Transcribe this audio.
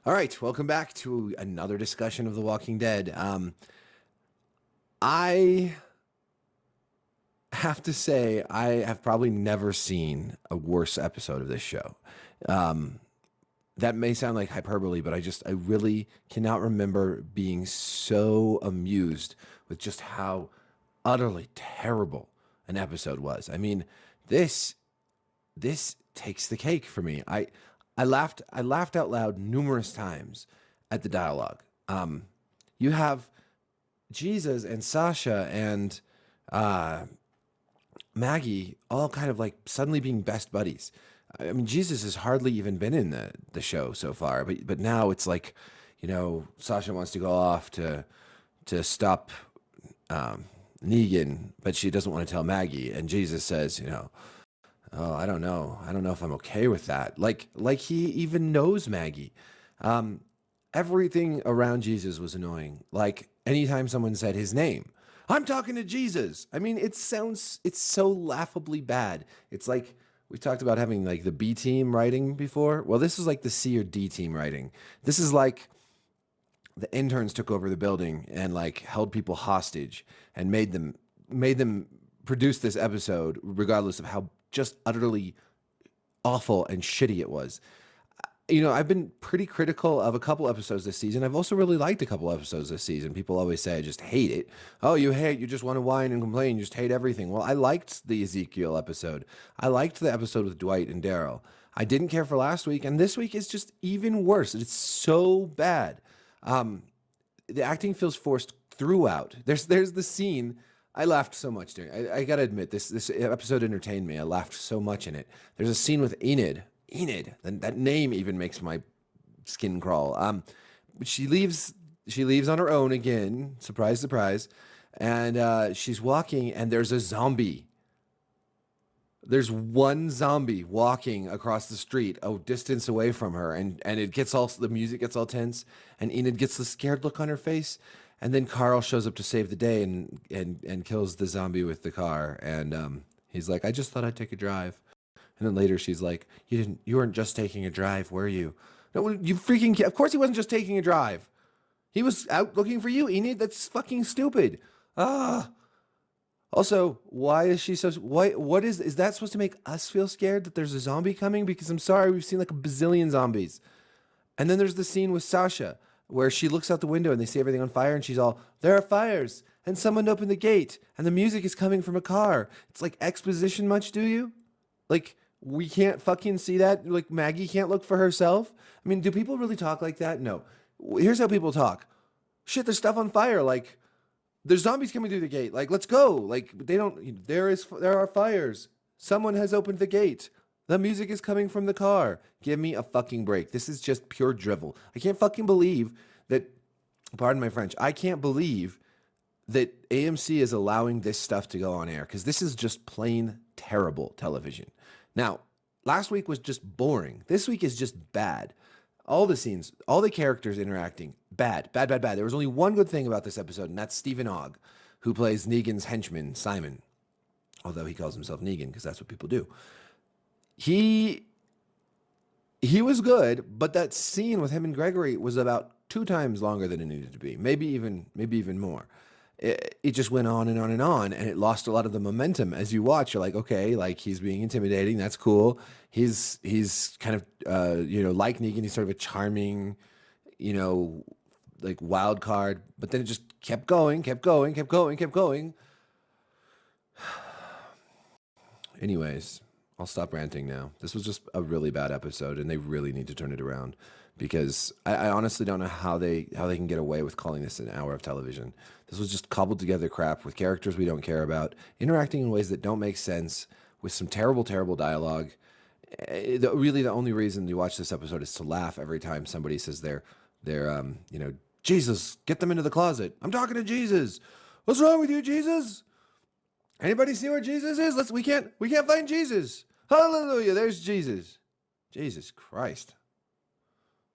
All right, welcome back to another discussion of The Walking Dead. I have to say, I have probably never seen a worse episode of this show. Um, that may sound like hyperbole, but I really cannot remember being so amused with just how utterly terrible an episode was. I mean, this this takes the cake for me. I laughed out loud numerous times at the dialogue. You have Jesus and Sasha and uh, Maggie all kind of like suddenly being best buddies. I mean, Jesus has hardly even been in the show so far, but now it's like, Sasha wants to go off to stop um, Negan, but she doesn't want to tell Maggie, and Jesus says, oh, I don't know. I don't know if I'm okay with that. Like he even knows Maggie. Um, Everything around Jesus was annoying. Like anytime someone said his name, I'm talking to Jesus. I mean, it's so laughably bad. It's like we talked about having like the B team writing before. Well, this is like the C or D team writing. This is like the interns took over the building and like held people hostage and made them produce this episode regardless of how just utterly awful and shitty it was. I've been pretty critical of a couple episodes this season. I've also really liked a couple episodes this season. People always say I just hate it. Oh, you just want to whine and complain, you just hate everything. Well, I liked the Ezekiel episode. I liked the episode with Dwight and Daryl. I didn't care for last week, and this week is just even worse. It's so bad. The acting feels forced throughout. There's the scene. I laughed so much during. I gotta admit, this episode entertained me. I laughed so much in it. There's a scene with Enid. Enid. That name even makes my skin crawl. But she leaves. She leaves on her own again. Surprise, surprise. And she's walking, and there's a zombie. There's one zombie walking across the street, a distance away from her, and the music gets all tense, and Enid gets the scared look on her face, and then Carl shows up to save the day and kills the zombie with the car, and he's like, I just thought I'd take a drive, and then later she's like, you weren't just taking a drive, were you? No, you freaking, of course he wasn't just taking a drive. He was out looking for you, Enid. That's fucking stupid. Ah. Also, why is she so? What is that supposed to make us feel scared that there's a zombie coming? Because I'm sorry, we've seen like a bazillion zombies. And then there's the scene with Sasha where she looks out the window and they see everything on fire, and she's all, "There are fires, and someone opened the gate, and the music is coming from a car." It's like exposition, much do you? Like we can't fucking see that. Like Maggie can't look for herself. I mean, do people really talk like that? No. Here's how people talk. Shit, there's stuff on fire. Like there's zombies coming through the gate. Like, let's go. Like, they don't. There are fires. Someone has opened the gate. The music is coming from the car. Give me a fucking break. This is just pure drivel. I can't fucking believe that. Pardon my French. I can't believe that AMC is allowing this stuff to go on air, because this is just plain terrible television. Now, last week was just boring. This week is just bad. All the scenes, all the characters interacting, bad, bad, bad, bad. There was only one good thing about this episode, and that's Stephen Ogg, who plays Negan's henchman, Simon. Although he calls himself Negan, because that's what people do. He was good, but that scene with him and Gregory was about 2 times longer than it needed to be. Maybe even more. It just went on and on and on, and it lost a lot of the momentum. As you watch, you're like, okay, like he's being intimidating. That's cool. He's kind of, like Negan, he's sort of a charming, like wild card. But then it just kept going, kept going, kept going, kept going. Anyways, I'll stop ranting now. This was just a really bad episode, and they really need to turn it around, because I honestly don't know how they can get away with calling this an hour of television. This was just cobbled together crap with characters we don't care about, interacting in ways that don't make sense, with some terrible, terrible dialogue. Really, the only reason you watch this episode is to laugh every time somebody says Jesus, get them into the closet. I'm talking to Jesus. What's wrong with you, Jesus? Anybody see where Jesus is? We can't find Jesus. Hallelujah, there's Jesus. Jesus Christ.